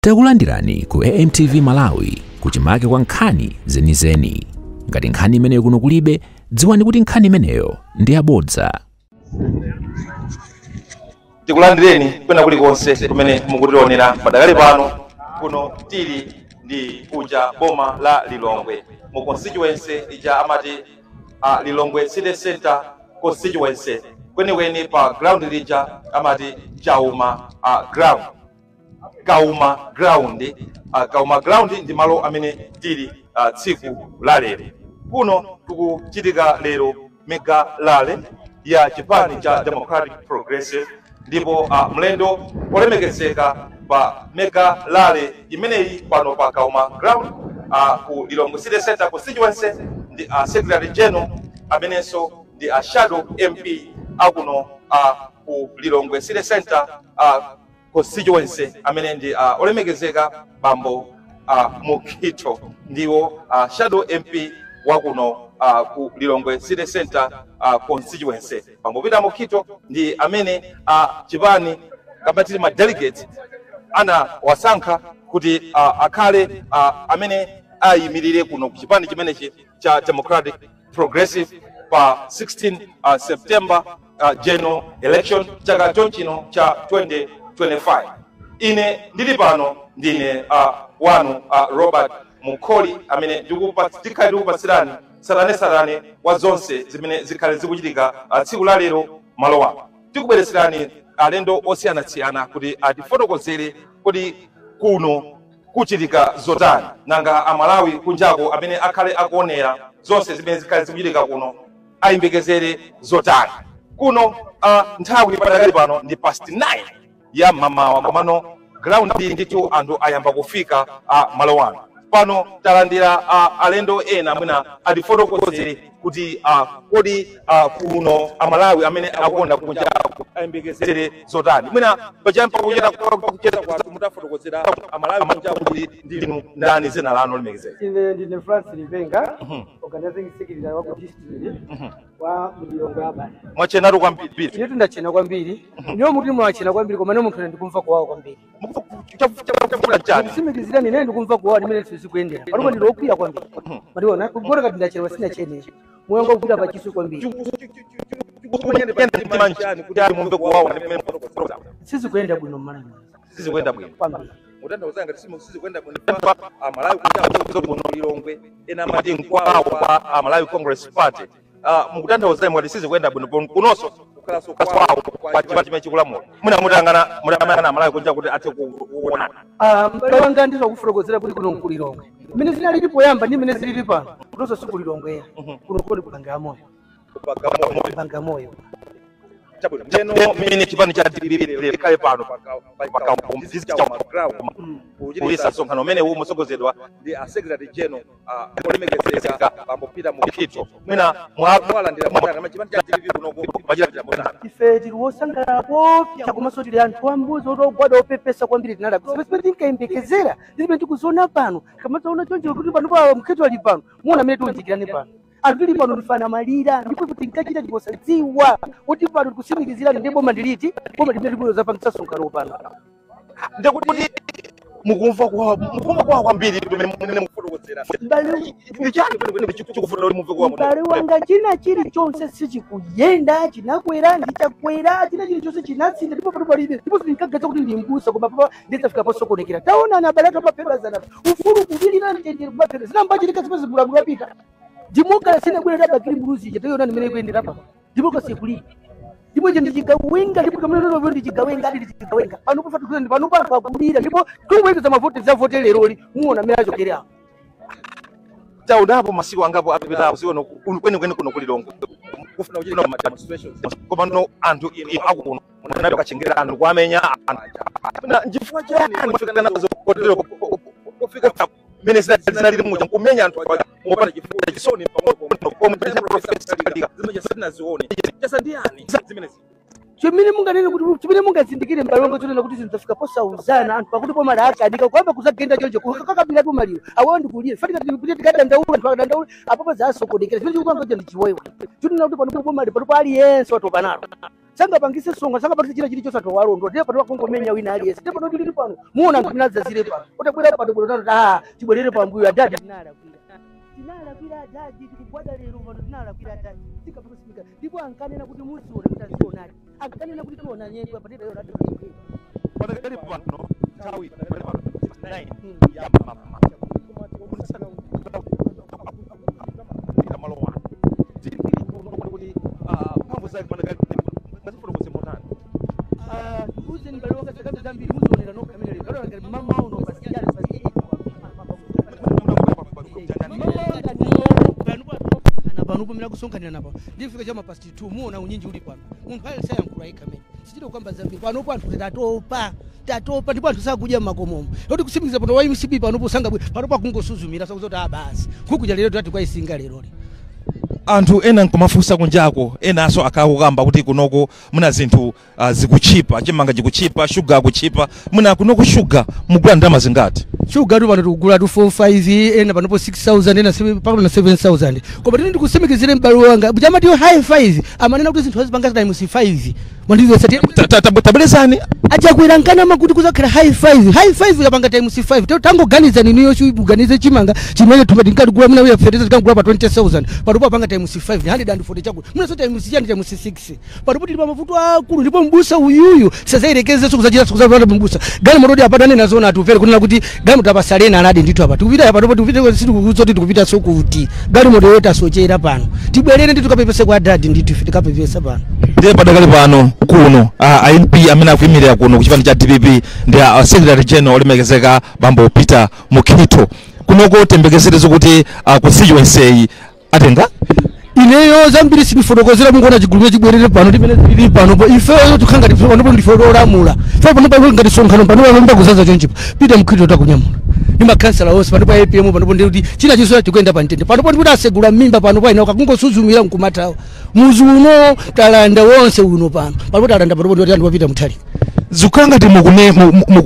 Takulandirani ku AMTV Malawi kuchimake kwa nkhani zenizeni. Ngati nkhani imeneyo kuno kulibe, dziwani kuti nkhani imeneyo ndi yabodza. Tikulandireni kwena kulikonse kumene mukutionera padakali pano kuno tili ndi kuja boma la Lilongwe mu constituency ija amati Lilongwe City Center constituency kwenikweni pa ground lija amati Kauma ground. Kauma ground ndi malo amene tili tsiku la lero. Kuno tukuchitika lero mega rally ya chipani cha Democratic Progressive ndipo mlendo olemekezeka pa mega rally imeneyi pano pa Kauma ground ku Lilongwe City Center constituency ndi Secretary General amenenso ndi Shadow MP akuno ku Lilongwe City Center constituency amene ndi olemekezeka Bambo Mukito ndiwo Shadow MP wakuno ku Lilongwe City Center constituency. Bambo Peter Mukito ndi amene chipani kabatili ma delegate ana wasankha kuti akhale amene ayimirire kuno ku chipani chimenechi cha Democratic Progressive pa 16 September general election chaka chonchino cha 2025. Ine ndili pano ndine wanu Robert Mukoli amene ndikupatsirani sarane wa zonse zimene zikhale zikuchitika tsiku la lero malo ano. Tikubweretserani alendo osiyanasiyana kuti atifotokozere kuti kuno kuchitika zotani nanga amalawi kunjako amene akhale akuonera zonse zimene zikhale zikuchitika kuno ayembekezere zotani. Kuno nthawi padakali pano ndi past 9 ya mamawa komano ground nditu anthu ayamba kufika malo ano. Pano talandira alendo ena mwina atifotokozere kuti kodi kuno amalawi amene akuona kunjako ayembekezere zotani. Mwina pachampa kuchita kwa mutafotokozera amalawi kunjako kuti ndinu ndani zina lanu limekezera. Ine ndine Francis Livenga, organizing secretary wa district wa Lilongwe Abana. Mwachenatu kwambiri. Ine tundachena kwambiri. Niyo muti mwachena kwambiri koma ne munthu ndikumva kwawo kwambiri. Simikizira nine ndikumva kwawo nimene sizikuendera. Palipo ndilokwiya kwambiri. Mariona kugora kati ndachena sina chene. Mwengo kuda pachisu kwambiri. Sizikuenda bwino mara. Sizikuenda bwino. Kwambiri. Mutanda uzanga sizikuenda bwino. Amalawi kunjako kuno Lilongwe ena mati nkwawo kwa Amalawi Congress Party. Mukutanda uzanga mwati sizikuenda bwino kunoso kukalaso kwawo kwa chipati chikulamula. Mutangana Amalawi kunjako kuti ate kuona. Mbale wanga ndizo kufotokozera kuti kuno ku Lilongwe. Mine zinalipo yamba ndi mine zilili pano. Kunoso siku Lilongwe. Kuno kodi kupanga moyo. Kupanga moyo. Jeno mini chipani cha dilibili kale pano paka umzizi cha ground kujirisa sonkano mene uwo musogozedwa ndi Secretary General olemekezeka Bambo Peter Mukito. Mwina mwalandira mwana chipani cha dilibili kuno bajira cha mbona ife tiliwosangala kopya kumasotira anthu ambuzo otogwada opepesa kwambiri tinala sipesi tinkayembekezera ndipo tikuzona pano kamazaona chonje kuti pano pa Mukito ali pano muona mene tunjikirane pano. Aduli pano ndifana malira ndipo kuti nkachita ndiposadziwa kuti pano kusimikizira ndi boma ndiliti boma limene libuza pangisa sonkano pano. Ndikuti mukumva kwa kwambiri tumene mufotokozera. Mbale Ndichani kwene chikufuta kuti mumve kwa mbale wanga china chili chonse sichikuyenda chinakwera ndichakwera china chili chonse chinatsinda ndipo pano palibe ndipo ndinkagaza kuti ndimbusa koma papa ndisafika posokonekera taona na balata mapera zana ufuru kuvilira ndendere mapera zinamba chilika zipo zibulabula pita. Dimokra sina kwenda bakiri mburuzi je tayona nimene kuendera papa demokrasi kuli ndipo je ndichigawenga ndipo kamene lolo ndichigawenga pano kufa tukuzana ndi pano pa kulira ndipo kumweza mavoti za vote lero li muona mera chokera taudapo masiku angapo apita usiona kwene kuno kulilongo kufuna uchina ma demonstrations koma no anthu akuno nabe kachengera anthu kwamenya na njifua chani kufika nazo kotero kufika mene zinali muja kumenya anthu mopana chifuwa chisoni pamwe komwe professor zimene zione chasa ndiani zimene chimene munganene kuti chimene mungazindikire mbali wanga chonena kuti zintafika posa uzana anthu pakuti pomala akadika kwamba kuzagenda chonje kakabira tu maliro awo ndikulire fatika kuti tikadandaula anthu akadandaula apopo zasokodekera chimene chikupanga kuti ndichiwewe chonena kuti pano pomali pano aliyense watopa nalo sanga pangise songa sanga pangise china chilichonse athu walondo ndipo pano kungomenya wina aliyense ndipo pano tili pano muona anthu tinadzazire pano utabwera pano kuti tibwerere pambuyo adadi tinalakwira adadi tikugwada lero pano tinalakwira adadi tikapakusimika ndipo ankanena kuti musione kuti azionani akanena kuti tiona nyengo patira yo radio Padakali pano tawi nine ya mama malowa kuti pambo zake padakali ngazifuna kusemotana uze ndaloka sakamu zambiri muzionera no kamera lero ngati mama uno pasijali pano pomera kusonkanira napo ndifika chama past 2 muona unyinji uli pano munthu ali sayankhula ikamene sichito kwamba zambiri pano po anthu tatopa ndipo anthu sakudya mmakomomo loti kusimikiza pano wa MCB pano posanga pano pakungosuzumira sakuzoti basi kukuja lero tati kwa isinga lero anthu ena nkumafunsa kunjako ena aso akakukamba kuti kunoko muna zinthu zikuchipa chimanga chikuchipa sugar kuchipa muna kunoko sugar mugula ndama zingati sugar tu pano tukugula tu 45 ena panopo 6000 ena pano na 7000 koma tini ndikusemekizire mbalo wanga jamati yo high 5 amanena kuti zinthu azipanga times 5 mwandizo sati tabelezani acha kuirankana makuti kuzakhala high 5 yapanga times 5 tangoganiza nini yo uganize chimanga chimene tupati ngati muna uya fertilizer tikangula pa 20000 panopo apanga times 5 140 chakula muna so times chani times 6 panopo tili pa mavuto akulu ndipo mbusa uyuyu sazayerekeze sokuzachira sokuzapata mbusa gani morodi apadane nazona atupere kunena kuti gani mutapasalena anadi ndithu apa tikupita apa ndipo tupite sizoti tikupita sokuti gani morodi weta sochera pano tibwerere ndithu kapepese kwa dadi ndithu ife tikapepesa pano ndiye padakali pano kuno INP amene akuyimirira kuno kuchipani cha DPP ndi Secretary General olemekezeka bambo Peter Mukhito kunoko tembekezerezo kuti constituency atenga ineyo zambiri sinifotokozera mungona chigulume chibwerere pano timene tili pano po ifeyo tukhanga pano ndifotolamula fa pano pano ngati sonkhano pano pano kuzaza chonchipa Peter Mukhito takunyamula ni makansala wose pano pa APM pano ndi kuti china chisoya tikuyenda pa ntende pano kuti asegula mimba pano pa ina kakungosuzumira mkumatawo muzi uno talanda wonse uno pano talanda pano ndi ndi Peter Muthalika zukanga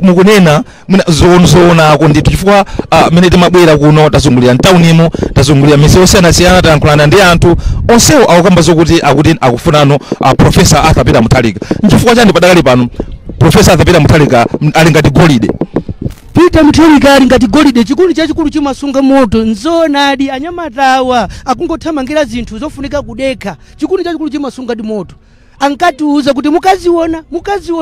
mukunena zoona ko ndithu chifukwa mene timabwera kuno tazungulira ntaunimo tazungulira mise osiyana tankhulana ndi anthu onsewo akukamba zokuti akufunano Professor Arthur Peter Muthalika nchifukwa chani padakali pano Professor Arthur Peter Muthalika ali ngati golide Peter Muthalika ali ngati golide chikulu chachikulu chimasunga moto nzonadi anyamatawa akungothamangira zinthu zofunika kudekha chikulu chachikulu chimasunga di moto ankatiuza kuti mukaziona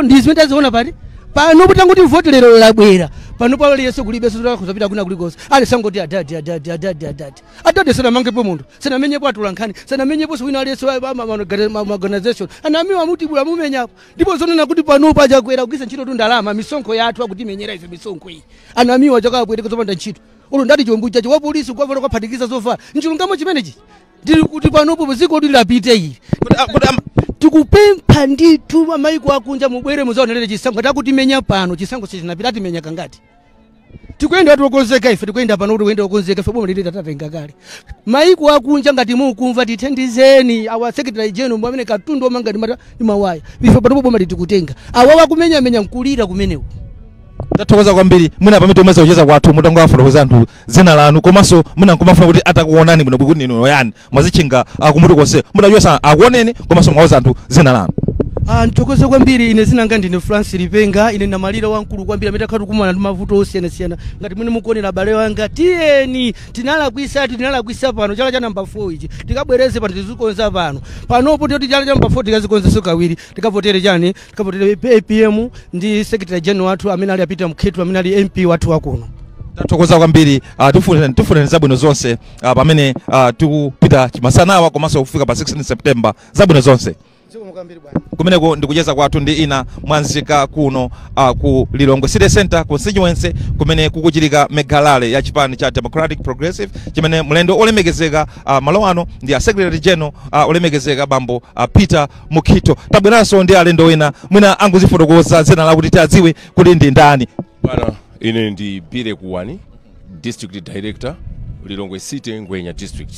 ndizimene taziona pati pano kuti tanguti vote lero labwera pano palo liyeso kulibeso kuzapita kuna kulikosa ali sangoti adadi sana mangepo munthu sana menyepo atulankhani sana menyepo wina aliyeso organization anamiwa mutibula mumenyapo ndipo zonena kuti pano paja kwera kugisa ntchito tu ndalama misonkho yathu akuti menyera ife misonkho iyi anamiwa chakabwere kuzopanda ntchito ulo ndati chombo chachi wa polisi kwa valo kwaphatikiza zovala nchilungamo chimenechi ndili kuti panopo ziko lilapite ili tikupempha ndithu amaiko akunja mubwere muzaonelere chisango takuti menya pano chisango chinapita timenya kangati tikuyenda tokonzeka ife tikuyenda pano kuti kuyenda tokonzeka ife bomwe lili tatatenga kale maiko akunja ngati mukumva tithandizeni awa Secretary General amene katundu omanga ndi mawaya ife pano bomwe tikutenga awa wakumenya menya mkulira kumenewo tathokoza kwambiri mwina pamene umeza kucheza kwathu mutangowafotokoza anthu zina lanu komanso mwina nkumafuna kuti atakuonani bwino bwino nino yani mwazichinga akumuti konse mutachosa akuoneni komanso mwauza anthu zina lanu nthokoze kwambiri ine zinanga ndine France Lipenga ine namalira wankulu kwambiri amene akhatu kumana ndi mavuto osiyana ngati mwene mukuonera abale wanga tiyeni tinalakwisa pano chala cha namba 4 ichi tikabwereze pano tizikonza panopo ndoti chala cha namba 4 tikazikonza kawiri tikavotere chani tikavotere APM ndi Secretary General wathu amene ali Peter Mukhito amene ali MP wathu wakuno tathokoza kwambiri tifune zabwino zonse pamene tikupita chimasanawa komanso kufika pa 16 September zabwino zonse kumeneko ndikucheza kwathu ndi ina mwanzika kuno ku Lilongwe City Center constituency kumene kukuchitika megalale ya chipani cha Democratic Progressive chimene mlendo olemekezeka malo ano ndi Secretary General olemekezeka bambo Peter Mukhito tabweranso ndi alendo wina mwina anguzifotokoza zina la kuti tiadziwe kuti ndi ndani bana ine ndi Bire Kuwani District Director Lilongwe City Ngwenya District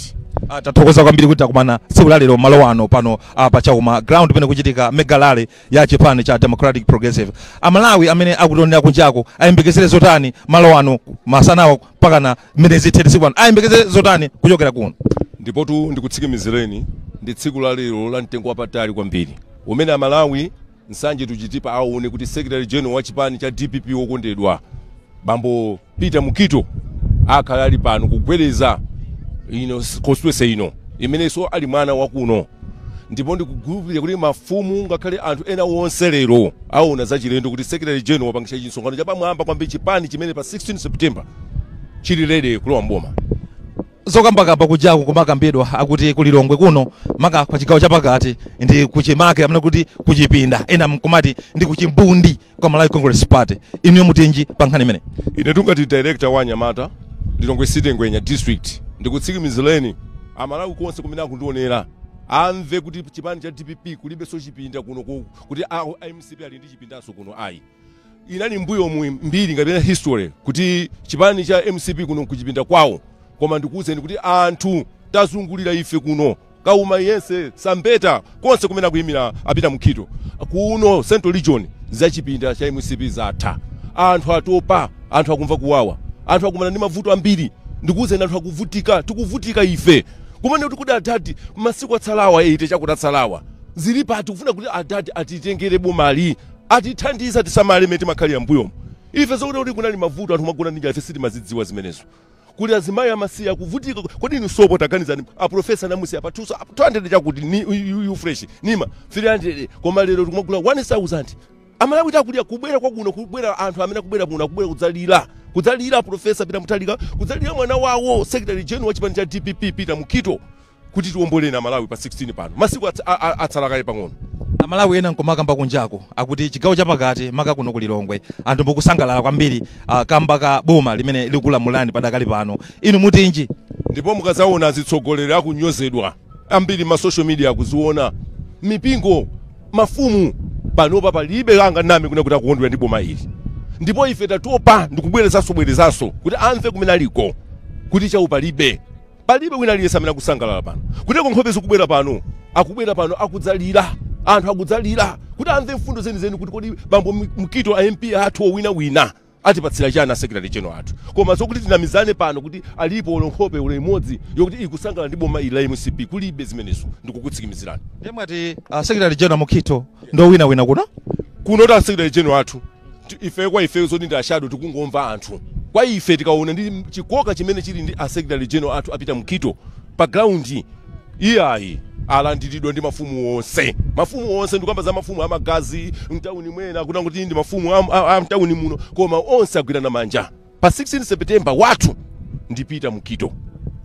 Tathokoza kwambiri kuti takumana tsiku la lero malo ano pano pa Chauma ground pene kuchitika mega rally ya chipani cha Democratic Progressive. Amalawi amene akutonera kunjako ayembekezere zotani malo ano masanawo mpaka na minezi 36 ayembekezere zotani kuchokera kuno. Ndipo tu ndikutsikimizireni ndi tsiku la lero la mtengo wapatali kwambiri umene Amalawi nsanje tuchitipa aone kuti Secretary General wa chipani cha DPP wokondedwa Bambo Peter Mukito akhala ali pano kugwereza constituency ino imeneso ali mwana wakuno. Ndipo ndikugupira kuti mafumu ngakhale anthu ena wonse lero aona za chilendo kuti Secretary General wapangisha chisonkhano cha pamwamba kwambiri chipani chimene pa 16 September chili ready kulowa mboma. Zokambakamba kujako kumakambidwa akuti kulilongwe kuno maka kwa chigawo chapakati ndi kuchimake amene kuti kuchipinda ena mkumati ndi kuchimbundi kwa Malawi Congress Party. Inu mutinji pankhani imene. Ine tungati director wa Nyamata Lilongwe City Ngwenya district ndikutsikimizireni Amalawi konse kumene akundionera amve kuti chipani cha DPP kulibe so chipinda kuno kuti MCP ali ndi chipindaso kuno ayi. Inali mbuyo mbiri ngapena history kuti chipani cha MCP kuno kuchipinda kwawo. Koma ndikuuzeni kuti anthu tazungulira ife kuno kauma yense Sambeta konse kumene akuyimira apita Mukito kuno Central Region za chipinda cha MCP zatha. Anthu atopa, anthu akumva kuwawa, anthu akumana ndi mavuto ambiri. Ndikuuzeni anthu akuvutika, tikuvutika ife. Kumene kuti adadi masiku atsalawa ite chakutsalawa zili pati kufuna kuti adadi atitengere bomali atithandiza tisamale meti makhali ambuyo. Ife zokuti kunali mavuto anthu magona ninja ife siti mazidziwa zimenezo. Kuti azimayi amasiya kuvutika kodi inu sopo taganizani a professor namusi apatusa 200 chakuti you fresh nima 300 koma lero tikumagula 1000. Amalawi takulia kubwera kwa kuno kubwera anthu amene kubwera muno kubwera kudzalira professor Peter Mutharika kudzalira mwana wawo Secretary General wa chipani cha DPP Peter Mukito kuti tiombolena Malawi pa 16 pano masiku atsalakale pang'ono. Amalawi ena nkomakamba kunjako akuti chigawo chapakati maka kuno kulilongwe anthu mbukusangalala kwambiri kamba ka boma limene likulamulani padakali pano. Inu mutinji. Ndipo mukazaona azitsogolera akunyozedwa ambiri ma social media akuziona mipingo mafumu panopa palibe langa nami kuna kuti akukondwera ndi boma ili. Ndipo ife tatopa ndikubwerezaso kuti amve kumene aliko kuti chau palibe wina aliyesa amene akusangalala pano kuti nkhope zikubwera pano akubwera pano akudzalira anthu akudzalira kuti amve mfundo zenizeni kuti kodi Bambo Mukito MP athu wina atipatsira chana Secretary General athu koma zokuti tinamizane pano kuti alipo nkhope ule imodzi yokuti ikusangalala ndi boma ili la MCP kulibe zimenezo ndikukutsikimizirani. Ndemati Secretary General Mukito ndo wina kuno ta Secretary General athu ife kwa ife zoti ndi ashado tikungomva anthu kwa ife tikaona ndi chikoka chimene chili ndi Secretary General athu apita Mukito pa ground iyayi alandiridwa ndi mafumu onse ndikamba za mafumu amagazi mtauni mwena kuna kuti ndi mafumu mtauni muno koma onse agwirana manja pa 16 September watu ndipita Mukito.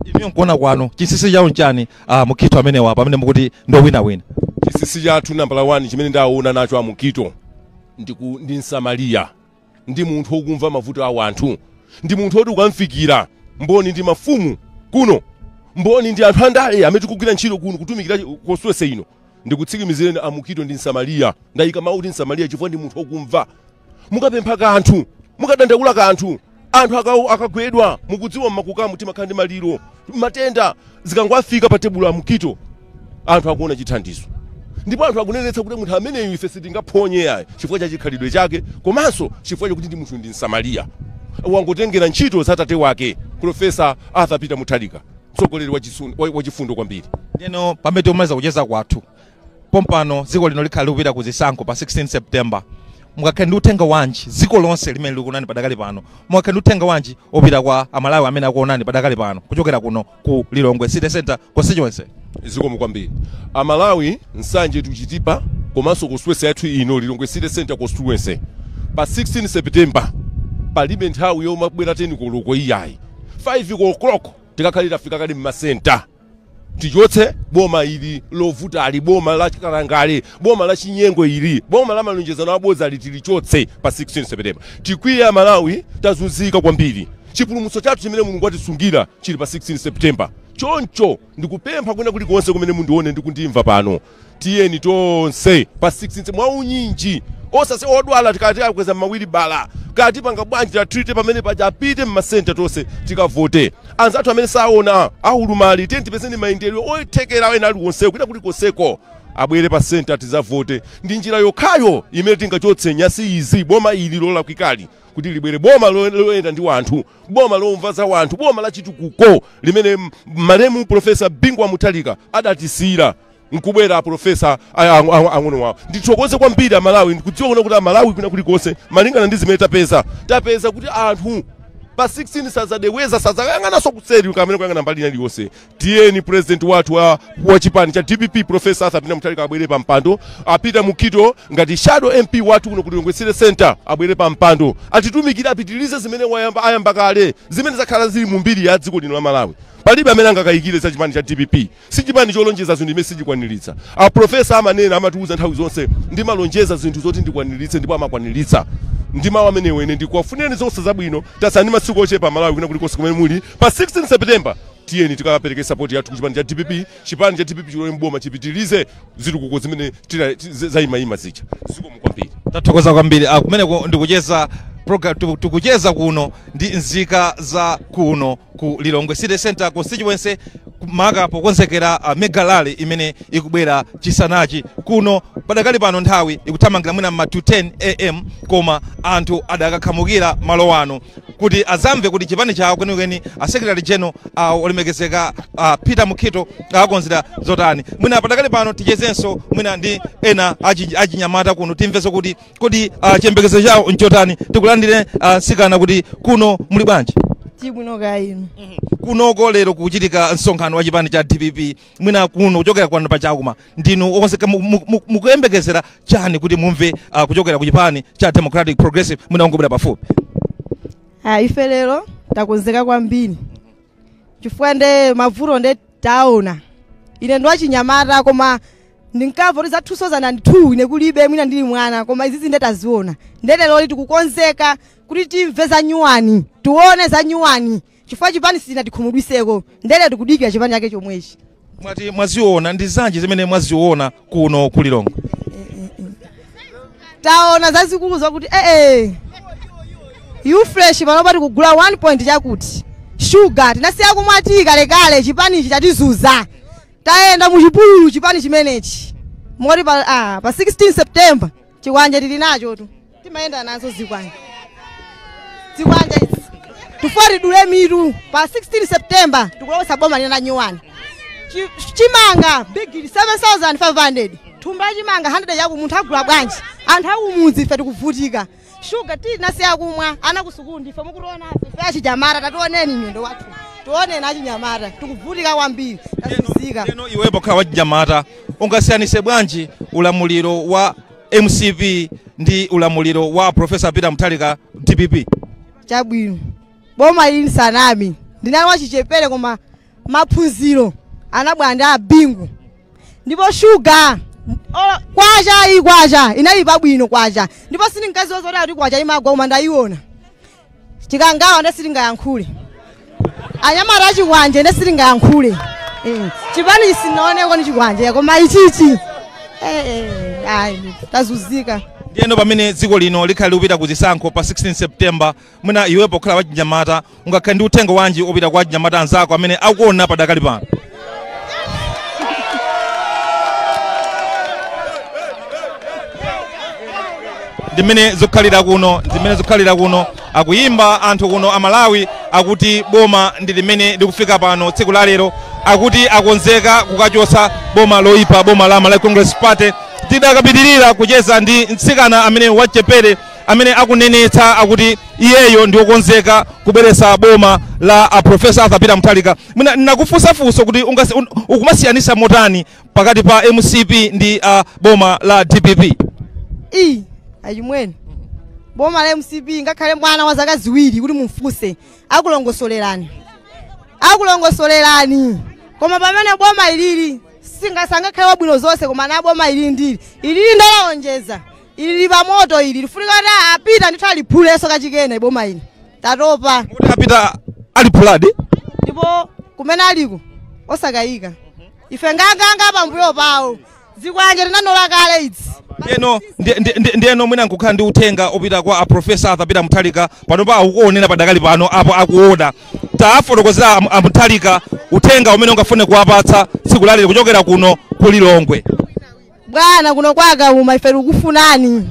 Inu nkuona kwano chisisi chawo nchani Mukito amene wapa amene mukuti ndo wina chisisi chathu number 1 chimene ndaona nacho Mukito ndi Nsamalia ndi munthu okumva mavuto a wanthu ndi munthu oti ukamfikira mboni ndi mafumu kuno mboni ndi anthu andale amene tikugwira ntchito kuno kutumikira constituency ino ndikutsikimizireni Mukito ndi Nsamalia ndayika mauti Nsamalia chifukwa ndi munthu okumva mukapempha kanthu mukadandaula kanthu anthu akagwedwa mukudziwa makukamu timakhala ndi maliro matenda zikangwafika pa tebulo Mukito anthu akuona chithandizo. Ndipo anthu akunenetsa kuti munthu ameneyo ife sitingaphonye yayi chifukwa cha chikhalidwe chake komanso chifukwa chakuti ndi munthu ndi Nsamalia wangotengera ntchito za tate wake Professor Arthur Peter Mutharika mtsogoleri wa chifundo kwambiri. Neno pamene tikumaliza kucheza kwathu pompano dziko lino likhale kupita kuzisankho pa 16 September mukakhale ndi uthenga wanji dziko lonse limene likuonani padakali pano mukakhale ndi uthenga wanji opita kwa Amalawi amene akuonani padakali pano kuchokera kuno ku Lilongwe City Center constituency. Ziko mukwambiri Amalawi nsanje tuchitipa komanso constituency yathu ino Lilongwe City Center constituency pa 16 September palibe nthawi yomabwera 10 koloko iyayi 5 o'clock tikakhalira fika kali m'masenta tichotse boma ili lovuta ali boma la Chikalangale boma la Chinyengo ili boma la malonjezano abodza ali tilichotse pa 16 September tikwiye Amalawi tazunzika kwambiri chipulumutso chathu chimene Mulungu atisungira chili pa 16 September choncho ndikupempha kwena kulikonse kumene mundione ndikundimva pano tiyeni tonse pa 16 mwaunyinji osase odwala tikati akweza mawiri bala kati panga bwanji ta treat pamene paja apite m'masenta tonse tikavote anzathu amene saona ahulumali 10% maendelero oyitekera ena ali wonse kuita kuti koseko abwere pa center tizavote ndi njira yokhayo imene tingachotse nyasi izi boma ili lola kwikali kuti libwere boma loenda ndi wanthu boma lomva za wanthu boma la chitukuko limene malemu Profesa Bingwa Mutharika adatisira nkubwera Profesa ang'ono wawo ndithokoze kwambiri Amalawi ndikudziwa kuti Amalawi kuna kulikonse malingana ndi zimene tapeza kuti anthu pa 16 sazadeweza sazayang'ananso kuseri kamene kuyang'ana mbali iliyonse tiyeni president wathu wa chipani cha DPP Profesa Arthur Peter Mutharika abwere pa mpando apita mukito ngati shadow MP wathu kuno kulilongwesere center abwere pa mpando atitumikira apitilize zimene ayamba kale zimene zakhala zili mu mbiri ya dziko lino la Malawi palibe amene angakayikire za chipani cha DPP si chipani cholonjeza zinthu imene sichikwaniritsa a profesa amanena amatiuza nthawi zonse ndimalonjeza zinthu zoti ndikwaniritse ndipo amakwaniritsa ndi mawu amenewo ine ndikuwafunireni zonse zabwino tasani masiku ochepa Malawi kuna kulikonse kumene muli pa 16 September tiyeni tikapereke support yathu kuchipani cha DPP chipani cha DPP chilo mboma chipitilize zitukuko zimene zaimayima zicha ziko mukwambiri tathokoza kwambiri kumene ndikucheza program tukucheza kuno ndi nzika za kuno ku Lilongwe City Center constituency maka pokonzekera mega rally imene ikubwera chisanachi kuno padakali pano nthawi ikuthamangira mwina ma 2:10 am koma anthu adakakhamukira malo ano kuti azamve kuti chipani chawo kwenikweni a secretary general olemekezeka Peter Mukito akonzera zotani mwina padakali pano tichezenso mwina ndi ena achinyamata kuno timveso kuti kodi chiyembekezo chawo nchotani tikulandire sikana kuti kuno muli bwanji Tibwino kaino kunoko lero kuchitika msonkhano wa chipani cha DPP mwina kuno kuchokera kwanu pachakuma ndinu okonseka mukuyembekezera chani kuti mumve kuchokera ku chipani cha Democratic Progressive mwina ungobwera pafupi ife lero takonzeka kwambiri chifukwa nde mavuto nde taona ine ndo achinyamata koma ndinkamva kuti za 2002 ine kulibe mwina ndili mwana koma izizi nde taziona ndete lero tikukonzeka kuti timve za nyuwani tuone za nyuwani chifukwa chipani sina tikhumudwiseko ndete tikudikira chipani yake chomwechi mwati mwaziona ndi zanji zimene mwaziona kuno ku Lilongwe taona zazikulu zakuti you fresh panopati kugula 1 point chakuti sugar tinasiya kumwati kale chipani ichi chatizuza taenda muchipululu chipani chimenechi moti pa 16 September chikwanja tili nacho tu timaenda nazo zikwanja izi tufari dule mitu pa 16 September tukulosa boma lina nyuwani chimanga big 7500 thumba chimanga 100 yaku munthu agula bwanji anthu akumudzi ife tikuvutika sugar tii nasiya kumwa ana kusukundi ife mukuona ife achijamara tationeni nyendo wathu tuone na chinyamata tikuvutika kwambiri tasuzika leno iwepo khala wachijamata ungasiyanise bwanji ulamuliro wa MCP ndi ulamuliro wa Profesa Peter Mutharika DPP chabwino boma ili sanami ndinali wachichepere koma maphunziro anabwanda abingu ndipo sugar kwacha inali pabwino kwacha ndipo sininkazi wozoti kuti kwacha imagwa koma ndaiona chikangawa ndesilingayankhule anyamata achikwanje ndesilingayankhule chipani sinaoneko ni chikwanje koma ichichi tazuzika ndiyeno pamene dziko lino likhali upita kuzisankho pa 16 September mwina iwepo khala wachinyamata ungakhale ndi uthenga wanji upita kwa achinyamata anzako amene akuona padakali pano ndimene zokhalira kuno akuyimba anthu kuno Amalawi akuti boma ndi limene likufika pano tsiku la lero akuti akonzeka kukachosa boma loipa boma la Malawi Congress Party tidakapitirira kucheza ndi mtsikana amene wachepere amene akunenetsa akuti iyeyo ndi okonzeka kubweretsa boma la Profesa Arthur Peter Mutharika mwina nakufunsafunso kuti ukumasiyanisa motani pakati pa MCP ndi boma la DPP achimwene boma la MCP ngakhale mwana wa zaka ziwiri kuti mumfuse akulongosolerani koma pamene boma ilili singasangakhale wabwino zonse koma na boma ilili ndalonjeza ilili pa moto ili lifunika kuti apita ndithu aliphuleso kachikene boma ili tatopa kuti apita aliphuladi ndipo kumene aliko osakayika ife nganganga pambuyo pawo zikwanje tinanola kale idzi ndiyeno mwina nkukhala ndi uthenga opita kwa Professor Arthur Peter Mutharika panopa akuonera padakali pano apo akuona tafotokozera Mutharika uthenga umene ungafune kuwapatsa tsiku lalero kuchokera kuno ku Lilongwe. Bwana kuno kwakauma ife tikufunani.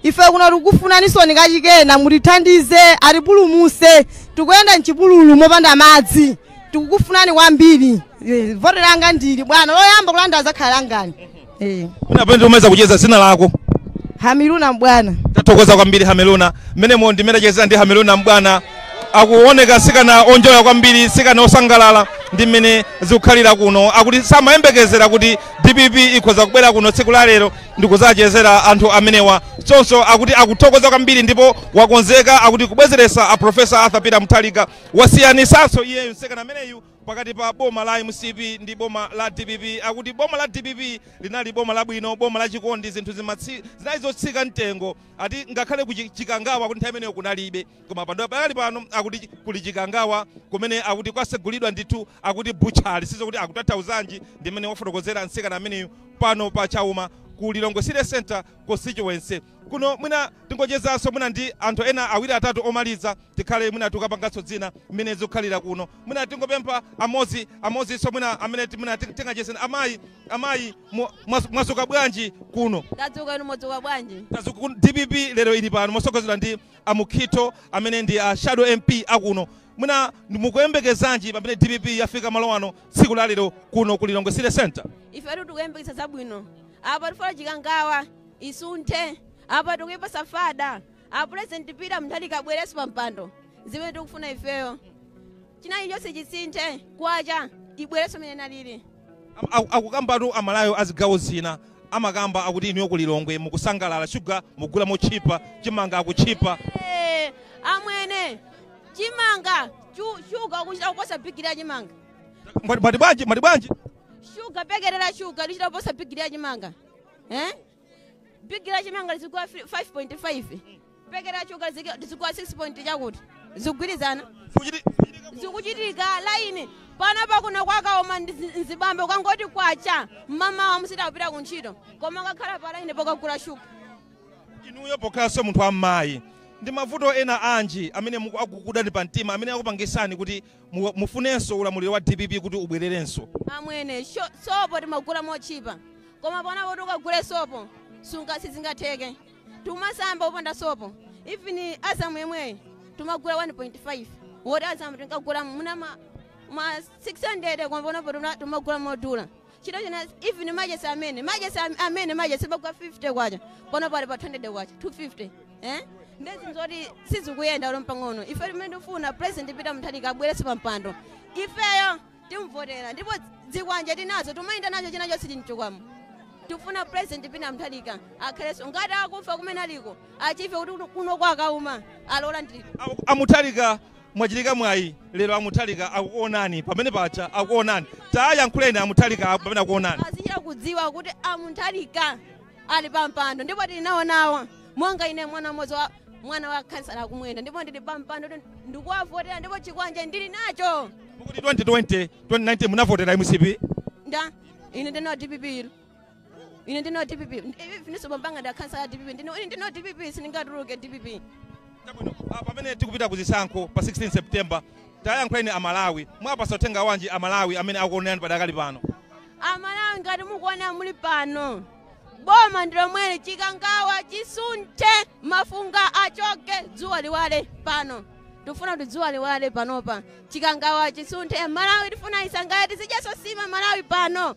Ife kuno tikufunani soni kachikena mutithandize atipulumuse tikuyenda mchipululu mopanda madzi. Tikukufunani kwambiri. Vote langa ndili bwana loyamba kulanda zakhala ngani. Mwina pende umeza kucheza zina lako. Hamiluna mbwana. Tathokoza kwambiri Hamiluna. Menemo ndimene cheza ndi Hamiluna mbwana. Akuoneka sikana onjoya kwambiri sikana osangalala ndi mmene zikukhalira kuno akuti samayembekezera kuti DPP ikhoza kubwera kuno tsiku la lero ndikuzachezera anthu amenewa chonso akuti akuthokoza kwambiri ndipo wakonzeka akuti kubwezeresa a Professor Arthur Peter Mutharika wasiyanisanso iyeyo nsekana ameneyu pakati pa boma la MCP ndi boma la DPP akuti boma la DPP linali boma labwino boma la chikondi zinthu zinazotsika mtengo ati ngakhale kuchikangawa kuti nthawi imeneyo kunalibe koma padali pano akuti kuli chikangawa kumene akuti kwasegulidwa ndithu akuti butchali sizo kuti akutathauzanji ndi mmene wafotokozera nsekana ameneyo pano pa Chauma ku Lilongwe City Center constituency kuno mwina tingochezanso mwina ndi anthu ena awiri atatu omaliza tikhale mwina tukapanganso dzina mmene zikukhalira kuno mwina tingopempha amozinso mwina amene mwina tingachezeni amayi mwasuka bwanji kuno. Tadzuka inu modzuka bwanji. Tadzuka DPP lero ili pano mosokozera ndi Amukhito amene ndi Shadow MP akuno mwina mukuyembekezanji pamene DPP yafika malo ano tsiku la lero kuno ku Lilongwe City Center. Ife tikuyembekeza zabwino apa tifuna chikangawa isunthe apa tikuipa safada a President Peter Mutharika abwereso pampando zimene tikufuna ifeyo chinayi chonse chisinthe kwacha ibwereso mene nalili akukambatu amalayo azigawo zina amakamba akuti inuyo ku Lilongwe mukusangalala shuga mugula mochipa chimanga akuchipa amwene chimanga shuga kuchita kuposa bigiri chimanga mwati bwanji shuga pekerera shuga lichita kuposa bigiri chimanga bigiri chimanga lizikuwa 5.5 pekerera shuga lizikuwa 6. chakuti zikugwirizana zikuchitika laini panapa kuno kwakaoma nzibambe kwangoti kwacha mama musita kupita kuntchito koma ngakhala pa laini pokagula shuga inuyo pokhalanso munthu ammayi ndi mavuto ena anji amene akukudani pa mtima amene akupangisani kuti mufunenso ulamuliro wa DPP kuti ubwererenso. Amwene sopo timagula mochipa koma panapo tukagule sopo sizingatheke tumasamba upanda sopo even Azam yemwe tumagula 1.5 woti Azam tinkagula muna ma 600 koma panapo tumagula modula chito china even majesi amene majesi bagwa 50 kwacha panapo ali pa 200 kwacha 250 ndezi nzoti sizikuyenda lompang'ono ife limene tifuna President Peter Mutharika abwereso pampando ifeyo timvotera ndipo dzikwanje tinazo tumayenda nacho chinacho sitinchukwamu tifuna President Peter Mutharika akhaleso ngati akufa kumene aliko achife kuti kuno kwakauma alola ndili Amutharika mwachitika mwayi lero Amutharika akuonani pamene pacha akuonani tayankhuleni Amutharika pamene akuonani azichita kudziwa kuti Amutharika ali pampando ndipo tilinawonawo monga ine mwana wa kansala kumwenda ndipo ndili pampando ndikuwavotera ndipo chikwanje ndili nacho kuti 2019 munavotera MCP ine ndino DPP ine ndino DPP ifiniso pambanga nda kansala DPP ine ndino DPP siningatuluke DPP pamene tikupita kuzisankho pa 16 September tayankhuleni Amalawi mwapasa uthenga wanji Amalawi amene akuonani padakali pano. Amalawi ngati mukuona muli pano boma ndilo mwene chikangawa chisunthe mafunga achoke dzuwa liwale pano tufuna kuti dzuwa liwale panopa chikangawa chisunthe Malawi tifuna isangati sijaso sima Malawi pano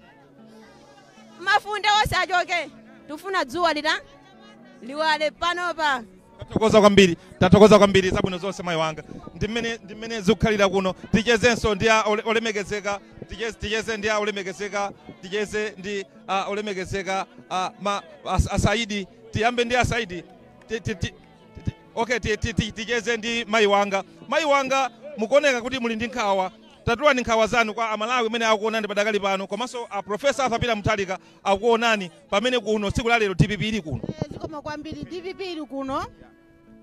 mafunde wose achoke tufuna dzuwa liwale panopa. Tathokoza kwambiri zabwino zonse mayi wanga ndimene zikukhalira kuno tichezenso ndi olemekezeka ticheze ndi olemekezeka ticheze ndi olemekezeka Asaidi tiyambe ndi Asaidi okay ticheze ndi mayi wanga mukuoneka kuti muli ndi nkhawa tatulani nkhawa zanu kwa Amalawi amene akuonani padakali pano komanso a Professor Arthur Peter Mutharika akuonani pamene kuno tsiku la lero DPP ili kuno. Zikoma kwambiri DPP ili kuno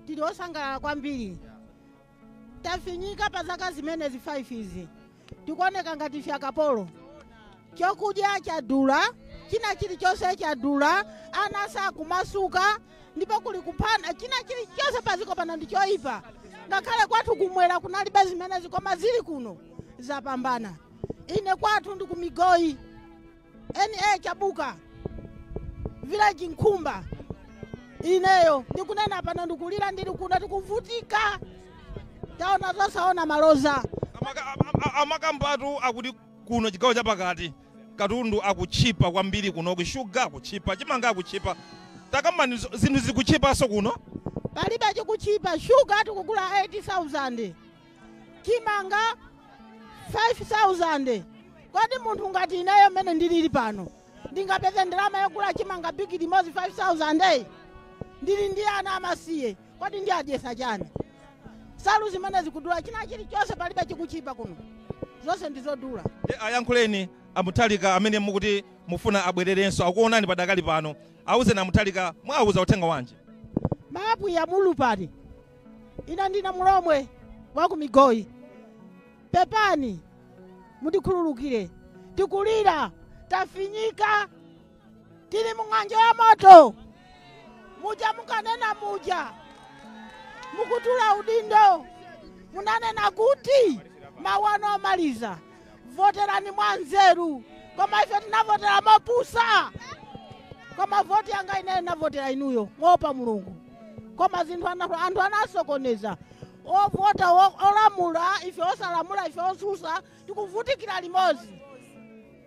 tili osangalala kwambiri tafinyika pa zaka zimenezi 5 izi tikuoneka ngati fya kapolo chokudya chadula china chilichonse chadula, ana sakumasuka, ndipo kuli kuphana china chilichonse paziko pano ndichoipa. Ngakhale kwathu kumwera kunalibe zimene zikoma zili kuno zapambana. Ine kwathu ndi kumigoyi NA Chabuka village Nkhumba. Ineyo ndikunena pano ndikulira ndili kuno tikuvutika. Taona zosaona maloza. Amakambatu akuti kuno chigawo chapakati katundu akuchipa kwambiri kuno, kushuga akuchipa, chimanga akuchipa. Takamani zinthu zikuchipaso kuno? Palibe chikuchipa, shuga tikugula 80,000. Chimanga 5,000. Kodi munthu ngati ineyo mene ndilili pano ndingapeze ndalama yogula chimanga bigi limozi 5,000? Ndili ndi ana amasiye, kodi ndi adyesa chani? Salu zimene zikudula china chilichonse palibe chikuchipa kuno. Zonse ndizodula. Ayankhuleni Mutharika amene mukuti mufuna abwererenso, akuonani padakali pano. Auze na Mutharika mwauza uthenga wanje. Mapu ya mulupani. Ina ndina mulomwe wa kumigoyi. Pepani mudikhululukire. Tikulira, tafinyika, tili mung'anjo ya moto. Muja mukanena muja. Mukutula udindo. Munanena kuti mawano maliza. Voterani mwanzeru. Koma ife tinavotera mopusa. Koma voti yanga ine navotera inuyo ngopa Mulungu. Koma zinthu anthu anasokoneza. Ovota olamula ife osalamula ife osusa tikuvutikira limozi.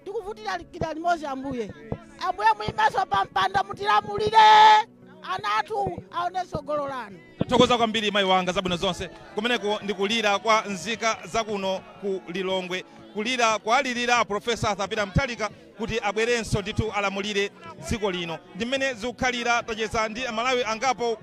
Tikuvutikira limozi Ambuye. Ambuye muimeso pampanda mutilamulire. Anatu aoneso gololano. Tathokoza kwambiri mayi wanga zabwino zonse. Kumeneko ndikulira kwa nzika zakuno ku Lilongwe. Kulira kwa alirira Profesa Arthur Peter Mutharika kuti abwerenso ndithu alamulire dziko lino. Ndimene zikukhalira tacheza ndi Malawi angapo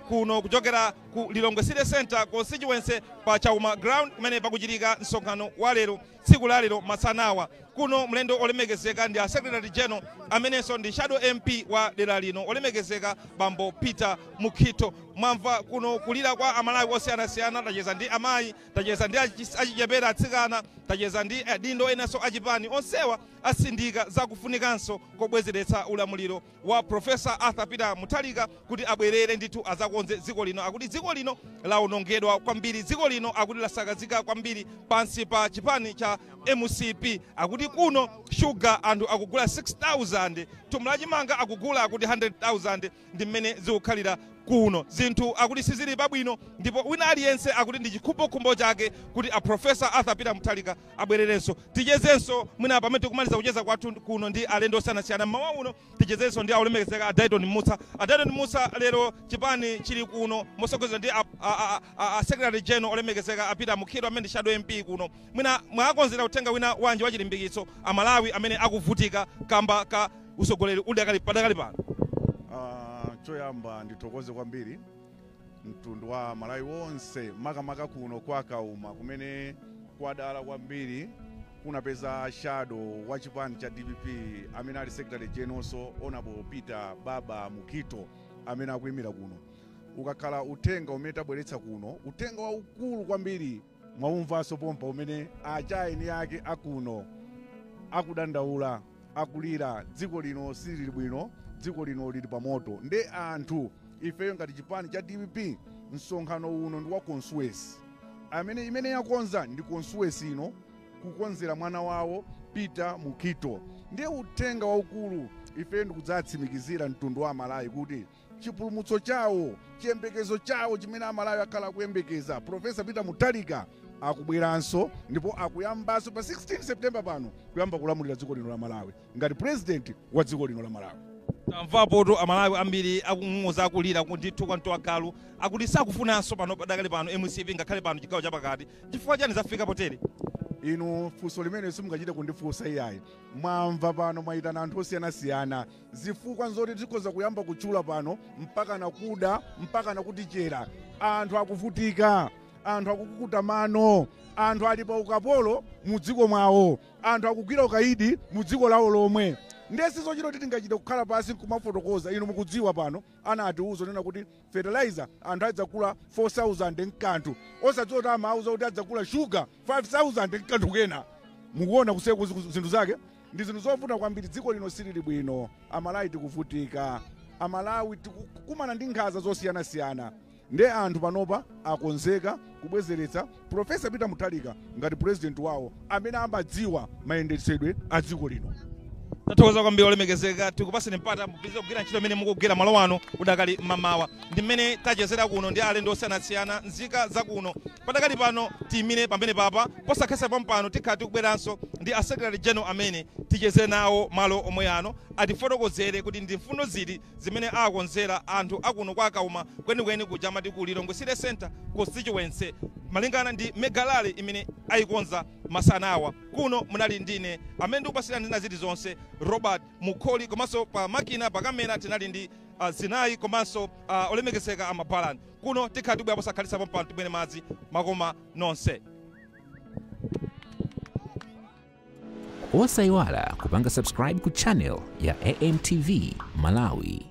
kuno kuchokera ku Lilongwe City Center constituency pa Chauma Ground kumene pakuchitika msonkhano wa lero tsiku la lero masanawa. Kuno mlendo olemekezeka ndi a Secretary General amenenso ndi Shadow MP wa dera lino olemekezeka Bambo Peter Mukhito. Mwamva kuno kulira kwa Amalawi osiyanasiyana, tacheza ndi amayi, tacheza ndi achichepere atsikana, tacheza ndi adindo enanso achipani, onsewa asindika zakufunikanso kobwezeretsa ulamuliro wa Profesa Arthur Peter Mutharika kuti abwerere ndithu azakonze dziko lino. Akuti dziko lino laonongedwa kwambiri, dziko lino akuti lasakazika kwambiri pansi pa chipani cha MCP. Akuti kuno sugar anthu akugula 6,000, tumula chimanga akugula akuti 100,000. ndi mmene zikukhalira kuno. Zinthu akuti sizili pabwino, ndipo wina aliyense akuti ndi chikhumbokhumbo chake kuti a Profesa Arthur Peter Mutharika abwererenso. Tichezenso mwina pamene tikumaliza kucheza kwathu kuno ndi alendo osiyanasiyana mmawa uno, tichezenso ndi aulemekezeka a Dayton Musa. A Dayton Musa lero chipani chili kuno mosogozera ndi a Secretary General olemekezeka a Peter Mukhito amene ndi Shadow MP kuno. Mwina mwakonzera uthenga wina wanji wa chilimbikitso a Malawi amene akuvutika kamba ka usogoleri uli padakali pano. Choyamba ndithokoze kwambiri mtundu wa Malawi wonse makamaka kuno kwa Kauma kumene kwadala kwambiri kunapeza Shadow wa chipani cha DPP amene ali Secretary General so Honorable Peter Baba Mukhito amene akuyimira kuno. Ukakhala uthenga umene tabweretsa kuno, uthenga waukulu kwambiri mwaumvanso pompa umene achaini yake akuno akudandaula akulira dziko lino silili bwino, dziko lino lili pamoto. Nde anthu ifeyo ngati chipani cha DPP msonkhano uno ndi wa consuency amene imene yakonza ndi consuency ino kukonzera mwana wawo Peter Mukhito. Ndiye uthenga waukulu ifeyo ndikudzatsimikizira mtundu wa Malawi kuti chipulumutso chawo, chiyembekezo chawo chimene Amalawi akhala kuyembekeza Profesa Peter Mutharika akubweranso ndipo akuyambanso pa 16 September pano kuyamba kulamulira dziko lino la Malawi ngati president wa dziko lino la Malawi. Tamvapo Amalawi ambiri akung'oza akulira ndithu kwa mtowagalu akuti sakufunanso pano padakali pano MCP ngakhale pano chigawo chapakati. Chifukwa chani zafika potere? Inu funso limene simungachite kundifunsa iyayi. Mwamva pano mwayitana anthu osiyanasiyana, zifukwa nzoti zikhoza kuyamba kuchula pano mpaka nakuda mpaka nakutichera. Anthu akuvutika, anthu akukukuta mano, anthu ali pa ukapolo mu dziko mwawo, anthu akugwira ukaidi mu dziko lawo lomwe. Ndesizo chino tingachite kukhala pasi kumafotokoza. Inu mukudziwa pano anati uzo nena kuti fertilizer anthu adzakula 4,000 mkanthu, osadziwa kuti amauza kuti adzakula sugar 5,000 mkanthu kena. Mukuona kuseko zinthu zake ndi zinthu zovuta kwambiri. Dziko lino silili bwino, amalawi tikuvutika, amalawi tikukumana ndi nkhanza zosiyanasiyana. Nde anthu panopa akonzeka kubwezeretsa Profesa Peter Mutharika ngati president wawo amene amadziwa mayendetsedwe a dziko lino. Tathokoza kwambiri olemekezeka, tikupaseni mpata mupitirize kugwira ntchito imene mukugwira malo wano udakali mamawa. Ndi mmene tachezera kuno ndi alendo osiyanasiyana nzika za kuno. Padakali pano tiyimire pamene papa, posakhalitsa pompano tikhala tikubweranso ndi a Secretary General amene ticheze nawo malo omwe ano atifotokozere kuti ndi mfundo ziti zimene akonzera anthu akuno kwa Kauma kwenikweni kuja mati ku Lilongwe City Center constituency malingana ndi megalale imene ayikonza masanawa. Kuno munali ndine amene ndikupasirani ndi ziti zonse Robert Mukholi, komanso pa makina pa kamera tinali ndi Zinayi, komanso olemekezeka amabalani. Kuno tikhala tibwera posakhalitsa pompano tibwere madzi makoma nonse. Osayiwala kupanga subscribe ku channel ya AMTV Malawi.